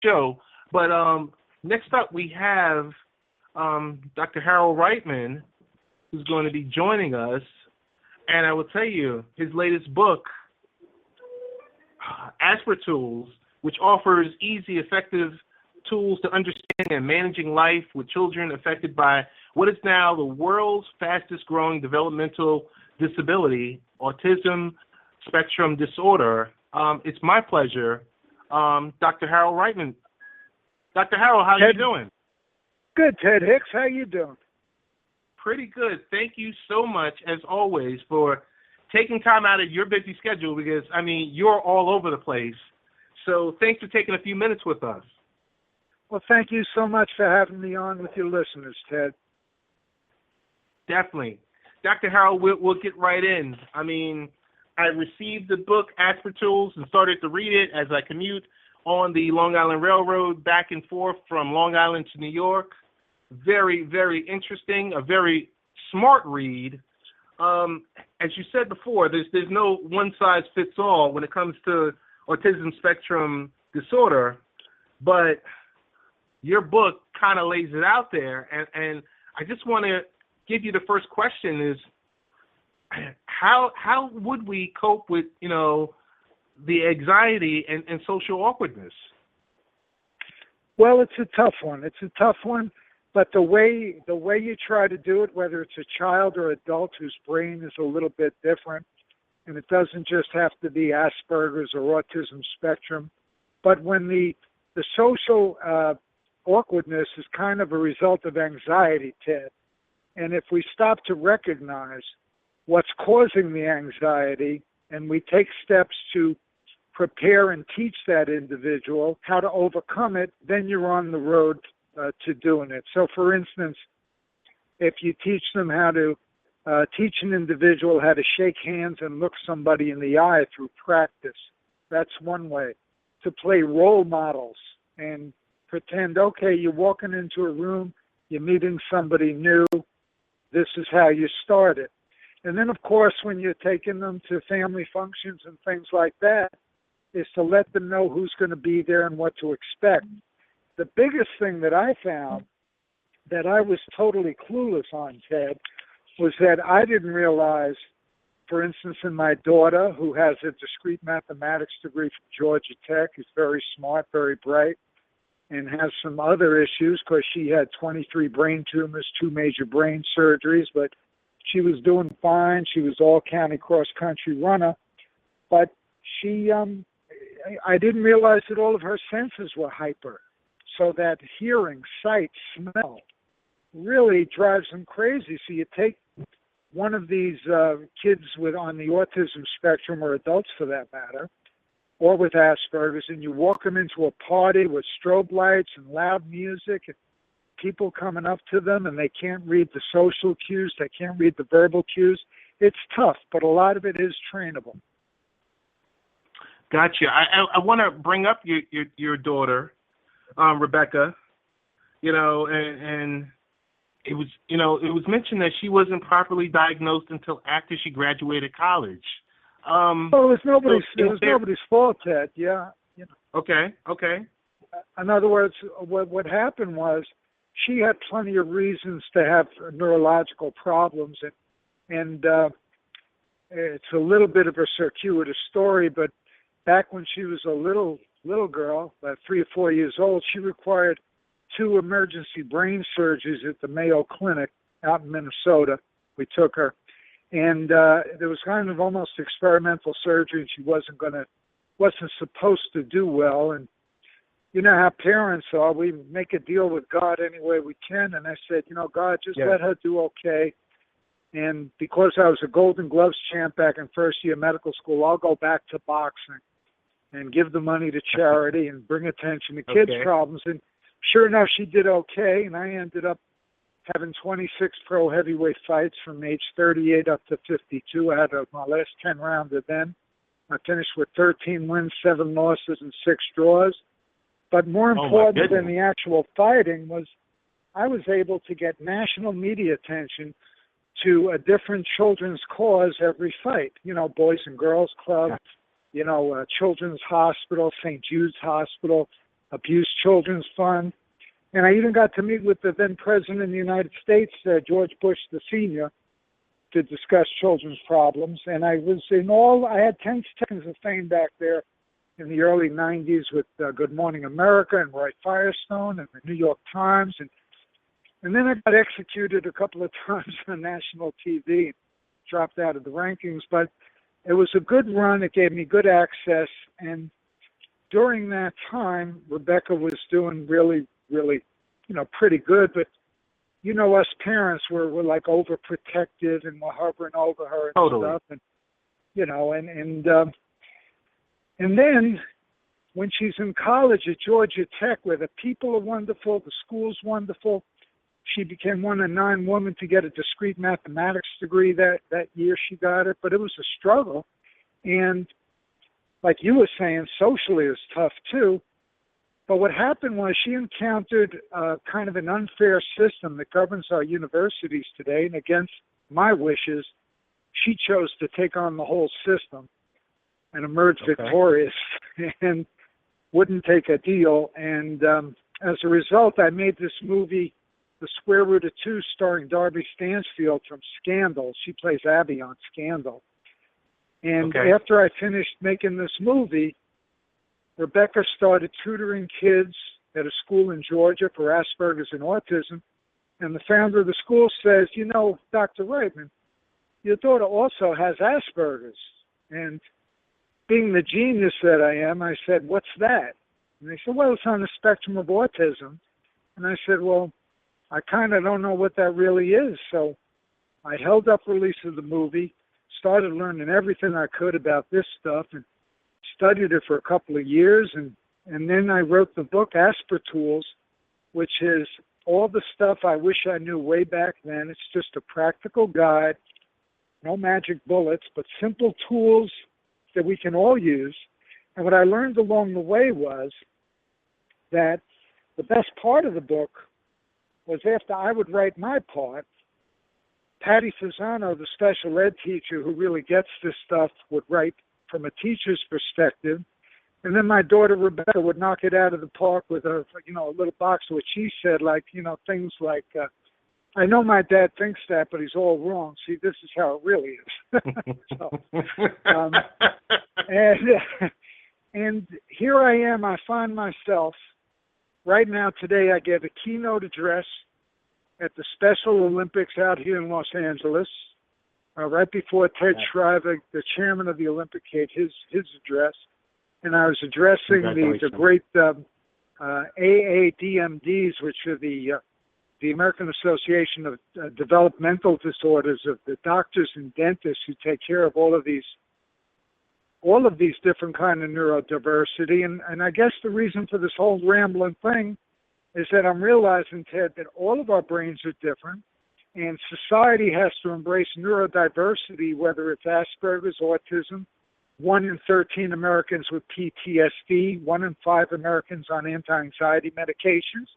show. But next up we have Dr. Harold Reitman, who's going to be joining us. And I will tell you, his latest book, Aspergers, which offers easy, effective tools to understand and managing life with children affected by what is now the world's fastest growing developmental disability, autism spectrum disorder. It's my pleasure, Dr. Harold Reitman. Dr. Harold, how are you doing? Good, Ted Hicks. How you doing? Pretty good. Thank you so much, as always, for taking time out of your busy schedule because, I mean, you're all over the place. So thanks for taking a few minutes with us. Well, thank you so much for having me on with your listeners, Ted. Definitely. Dr. Harold, we'll get right in. I mean, I received the book, Aspergers, and started to read it as I commute on the Long Island Railroad back and forth from Long Island to New York. Very, very interesting, a very smart read. As you said before, there's no one-size-fits-all when it comes to autism spectrum disorder, but your book kind of lays it out there, and I just want to give you the first question is, how would we cope with, the anxiety and social awkwardness? Well, it's a tough one. But the way you try to do it, whether it's a child or adult whose brain is a little bit different, and it doesn't just have to be Asperger's or autism spectrum, but when the social awkwardness is kind of a result of anxiety, Ted, and if we stop to recognize what's causing the anxiety and we take steps to prepare and teach that individual how to overcome it, then you're on the road to doing it. So, for instance, if you teach them how to teach an individual how to shake hands and look somebody in the eye through practice, that's one way. To play role models and pretend, okay, you're walking into a room, you're meeting somebody new, this is how you start it. And then, of course, when you're taking them to family functions and things like that, is to let them know who's going to be there and what to expect. The biggest thing that I found that I was totally clueless on, Ted, was that I didn't realize, for instance, in my daughter, who has a discrete mathematics degree from Georgia Tech, is very smart, very bright, and has some other issues because she had 23 brain tumors, 2 major brain surgeries, but she was doing fine. She was all-county cross-country runner, but I didn't realize that all of her senses were hyper. So that hearing, sight, smell really drives them crazy. So you take one of these kids on the autism spectrum, or adults for that matter, or with Asperger's, and you walk them into a party with strobe lights and loud music and people coming up to them, and they can't read the social cues, they can't read the verbal cues. It's tough, but a lot of it is trainable. Gotcha. I want to bring up your daughter, Rebecca, and it was mentioned that she wasn't properly diagnosed until after she graduated college. Well, it was nobody's fault, Ted. Yeah. Okay. In other words, what happened was she had plenty of reasons to have neurological problems, and it's a little bit of a circuitous story, but back when she was a little girl, about 3 or 4 years old, she required 2 emergency brain surgeries at the Mayo Clinic out in Minnesota. We took her, and there was kind of almost experimental surgery, and she wasn't supposed to do well. And you know how parents are. We make a deal with God any way we can. And I said, God, just let her do okay. And because I was a Golden Gloves champ back in first year medical school, I'll go back to boxing and give the money to charity and bring attention to kids' problems. And sure enough, she did okay. And I ended up having 26 pro heavyweight fights from age 38 up to 52. I had my last 10 rounder then. I finished with 13 wins, 7 losses, and 6 draws. But more important than the actual fighting was I was able to get national media attention to a different children's cause every fight. Boys and Girls Club, Children's Hospital, St. Jude's Hospital, Abused Children's Fund. And I even got to meet with the then President of the United States, George Bush the Senior, to discuss children's problems. And I had 10 seconds of fame back there in the early 90s with Good Morning America and Roy Firestone and the New York Times. And then I got executed a couple of times on national TV, dropped out of the rankings. But it was a good run. It gave me good access. And during that time, Rebecca was doing really, pretty good. But, us parents were like overprotective and we're hovering over her and Totally. stuff. And then when she's in college at Georgia Tech, where the people are wonderful, the school's wonderful, she became one of 9 women to get a discrete mathematics degree that year she got it. But it was a struggle. And like you were saying, socially it was tough too. But what happened was she encountered kind of an unfair system that governs our universities today. And against my wishes, she chose to take on the whole system and emerge victorious and wouldn't take a deal. And as a result, I made this movie, The Square Root of Two, starring Darby Stansfield from Scandal. She plays Abby on Scandal. And after I finished making this movie, Rebecca started tutoring kids at a school in Georgia for Aspergers and Autism. And the founder of the school says, Dr. Reitman, your daughter also has Aspergers. And being the genius that I am, I said, what's that? And they said, well, it's on the spectrum of autism. And I said, well, I kind of don't know what that really is. So I held up release of the movie, started learning everything I could about this stuff, and studied it for a couple of years. And then I wrote the book, Asper Tools, which is all the stuff I wish I knew way back then. It's just a practical guide, no magic bullets, but simple tools that we can all use. And what I learned along the way was that the best part of the book was after I would write my part, Patty Fasano, the special ed teacher who really gets this stuff, would write from a teacher's perspective. And then my daughter Rebecca would knock it out of the park with a little box of what she said, things like, I know my dad thinks that, but he's all wrong. See, this is how it really is. And here I am. I find myself right now today. I gave a keynote address at the Special Olympics out here in Los Angeles, right before Ted Shriver, the chairman of the Olympic, gave his address. And I was addressing the great AADMDs, which are the American Association of Developmental Disorders, of the doctors and dentists who take care of all of these different kind of neurodiversity. And I guess the reason for this whole rambling thing is that I'm realizing, Ted, that all of our brains are different, and society has to embrace neurodiversity, whether it's Asperger's, autism, 1 in 13 Americans with PTSD, 1 in 5 Americans on anti-anxiety medications,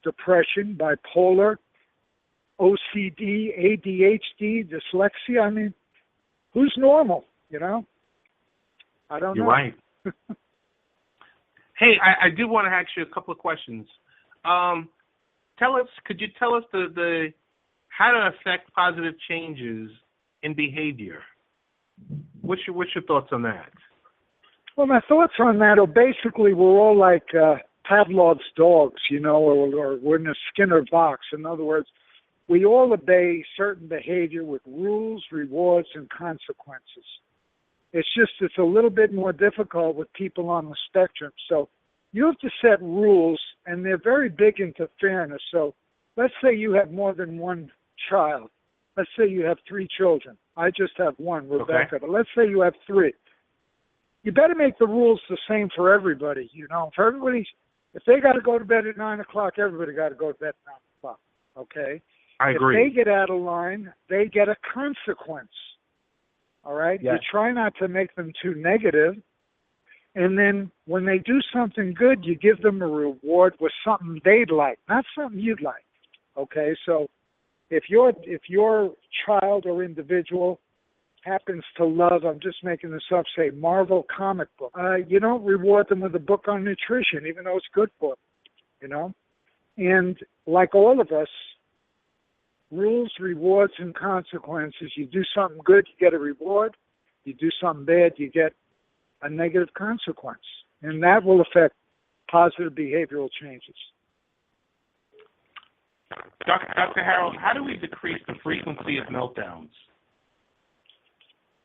depression, bipolar, OCD, ADHD, dyslexia. I mean, who's normal, I don't know. You're right. Hey, I do want to ask you a couple of questions. Could you tell us the how to affect positive changes in behavior? What's your thoughts on that? Well, my thoughts on that are basically we're all like Pavlov's dogs, or we're in a Skinner box. In other words, we all obey certain behavior with rules, rewards, and consequences. It's a little bit more difficult with people on the spectrum. So you have to set rules, and they're very big into fairness. So let's say you have more than one child. Let's say you have 3 children. I just have one, Rebecca. But let's say you have 3. You better make the rules the same for everybody. If they got to go to bed at 9 o'clock, everybody got to go to bed at 9 o'clock. Okay? I agree. If they get out of line, they get a consequence. All right? Yes. You try not to make them too negative. And then when they do something good, you give them a reward with something they'd like, not something you'd like. Okay? So if your child or individual happens to love, I'm just making this up, say Marvel comic book, you don't reward them with a book on nutrition, even though it's good for them, And like all of us, rules, rewards, and consequences. You do something good, you get a reward. You do something bad, you get a negative consequence. And that will affect positive behavioral changes. Dr. Harold, how do we decrease the frequency of meltdowns?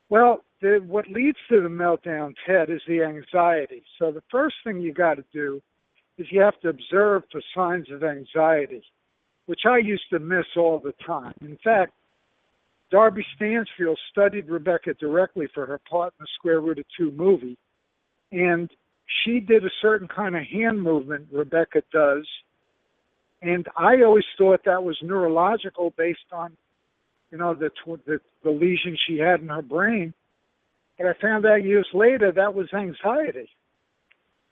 Well, what leads to the meltdown, Ted, is the anxiety. So the first thing you got to do is you have to observe for signs of anxiety, which I used to miss all the time. In fact, Darby Stansfield studied Rebecca directly for her part in the Square Root of Two movie, and she did a certain kind of hand movement Rebecca does, and I always thought that was neurological based on, the lesion she had in her brain. But I found out years later that was anxiety.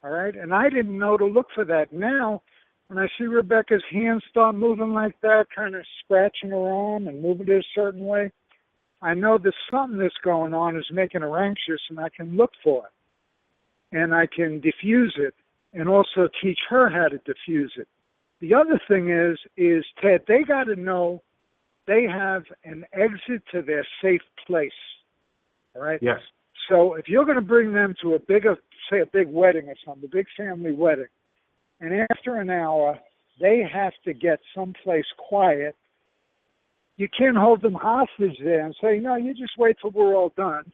All right, and I didn't know to look for that. Now, when I see Rebecca's hands start moving like that, kind of scratching her arm and moving it a certain way, I know there's something that's going on is making her anxious, and I can look for it. And I can diffuse it and also teach her how to diffuse it. The other thing is Ted, they got to know they have an exit to their safe place. All right? Yes. So if you're going to bring them to a big wedding or something, a big family wedding, and after an hour, they have to get someplace quiet. You can't hold them hostage there and say, no, you just wait till we're all done,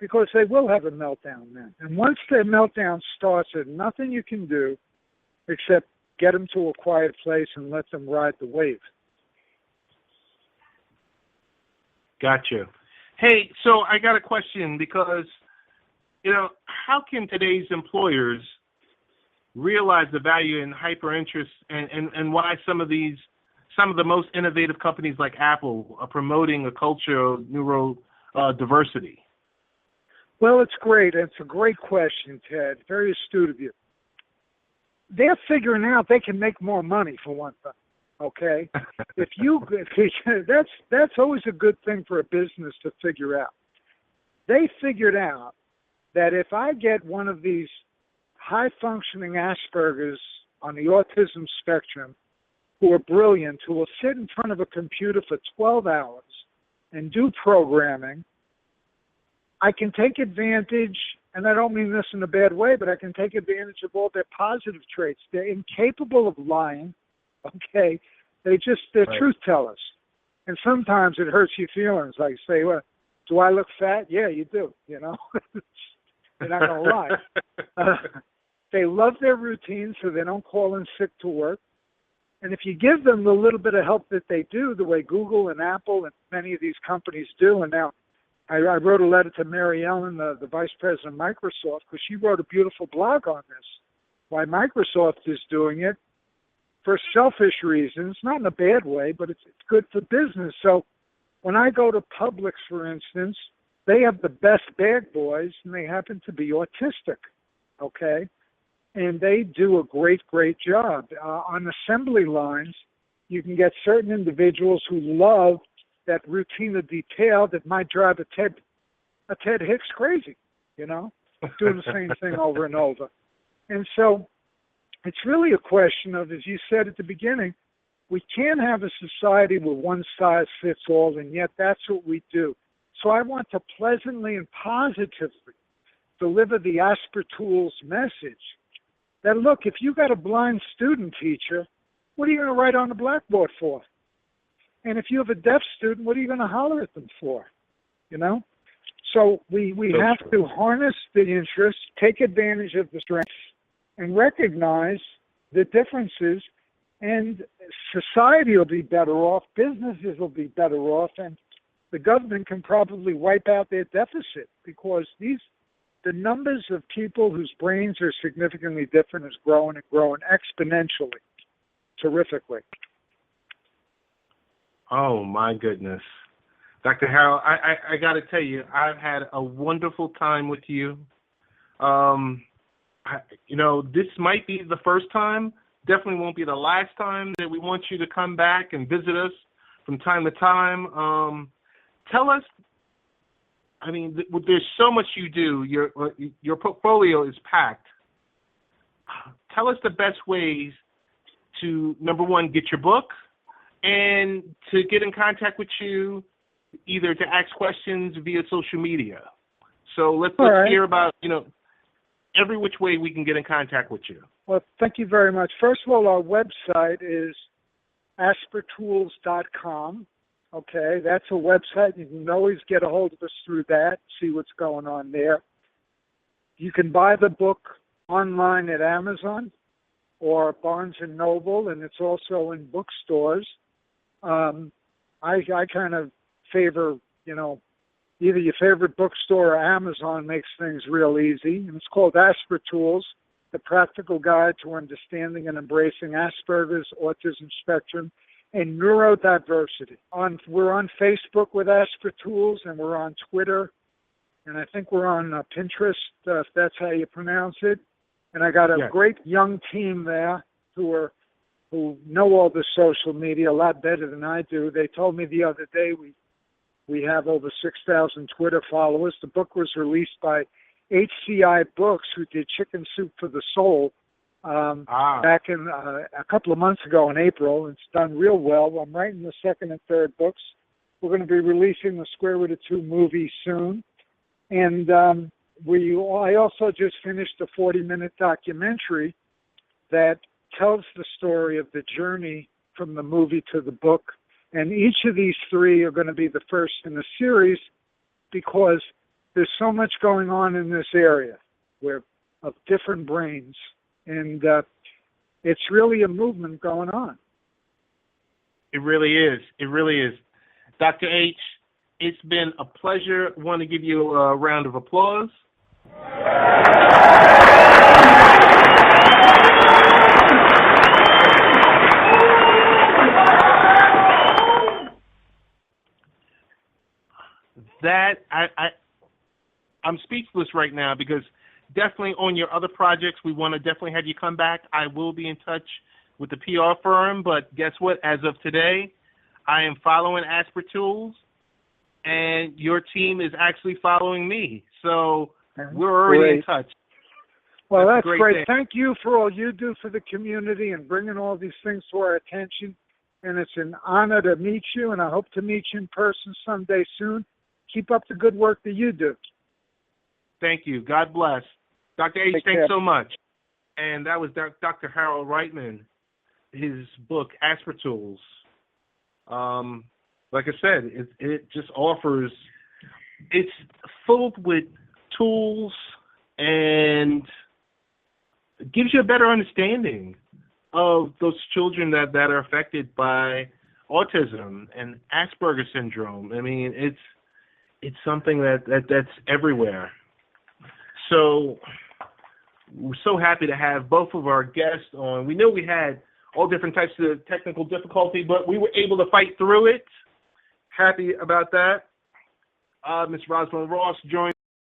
because they will have a meltdown then. And once their meltdown starts, there's nothing you can do except get them to a quiet place and let them ride the wave. Gotcha. Hey, so I got a question because, how can today's employers realize the value in hyperinterest and why some of the most innovative companies like Apple are promoting a culture of neurodiversity? Well, it's great. It's a great question, Ted. Very astute of you. They're figuring out they can make more money, for one thing. Okay, that's always a good thing for a business to figure out. They figured out that if I get one of these high-functioning Aspergers on the autism spectrum who are brilliant, who will sit in front of a computer for 12 hours and do programming, I can take advantage, and I don't mean this in a bad way, but I can take advantage of all their positive traits. They're incapable of lying. Okay, they're right. Truth tellers. And sometimes it hurts your feelings. Like, say, well, do I look fat? Yeah, you do, You're not going to lie. They love their routine, so they don't call in sick to work. And if you give them the little bit of help that they do, the way Google and Apple and many of these companies do, and now I wrote a letter to Mary Ellen, the vice president of Microsoft, because she wrote a beautiful blog on this, why Microsoft is doing it, for selfish reasons, not in a bad way, but it's good for business. So when I go to Publix, for instance, they have the best bag boys, and they happen to be autistic, okay? And they do a great, great job. On assembly lines, you can get certain individuals who love that routine of detail that might drive a Ted Hicks crazy, doing the same thing over and over. And so it's really a question of, as you said at the beginning, we can't have a society where one size fits all, and yet that's what we do. So I want to pleasantly and positively deliver the Asper Tools message that, look, if you got a blind student teacher, what are you going to write on the blackboard for? And if you have a deaf student, what are you going to holler at them for? So we have to harness the interest, take advantage of the strengths, and recognize the differences, and society will be better off, businesses will be better off, and the government can probably wipe out their deficit, because the numbers of people whose brains are significantly different is growing and growing exponentially, terrifically. Oh, my goodness. Dr. Harold, I got to tell you, I've had a wonderful time with you. This might be the first time, definitely won't be the last time that we want you to come back and visit us from time to time. Tell us I mean, there's so much you do. Your portfolio is packed. Tell us the best ways to, number one, get your book, and to get in contact with you, either to ask questions via social media. So let's hear about, every which way we can get in contact with you. Well, thank you very much. First of all, our website is aspertools.com. Okay, that's a website. You can always get a hold of us through that, see what's going on there. You can buy the book online at Amazon or Barnes & Noble, and it's also in bookstores. I kind of favor, either your favorite bookstore or Amazon makes things real easy. And it's called Aspertools, The Practical Guide to Understanding and Embracing Asperger's, Autism Spectrum, and Neurodiversity. We're on Facebook with Aspertools, and we're on Twitter, and I think we're on Pinterest, if that's how you pronounce it. And I got a great young team there who know all the social media a lot better than I do. They told me the other day we have over 6,000 Twitter followers. The book was released by HCI Books, who did Chicken Soup for the Soul, back in a couple of months ago in April. It's done real well. I'm writing the second and third books. We're going to be releasing the Square Root of Two movie soon. And I also just finished a 40-minute documentary that tells the story of the journey from the movie to the book. And each of these three are going to be the first in the series because there's so much going on in this area of different brains. And it's really a movement going on. It really is. It really is. Dr. H, it's been a pleasure. I want to give you a round of applause. I'm speechless right now because definitely on your other projects, we want to definitely have you come back. I will be in touch with the PR firm, but guess what? As of today, I am following Aspertools, and your team is actually following me. So we're already in touch. Well, that's great. Thank you for all you do for the community and bringing all these things to our attention. And it's an honor to meet you, and I hope to meet you in person someday soon. Keep up the good work that you do. Thank you. God bless. Dr. H, thanks so much. And that was Dr. Hackie Reitman, his book, Aspertools. Like I said, it just offers, it's full with tools and gives you a better understanding of those children that are affected by autism and Asperger's syndrome. I mean, it's something that's everywhere. So we're so happy to have both of our guests on. We know we had all different types of technical difficulty, but we were able to fight through it. Happy about that. Ms. Rosalind Ross joined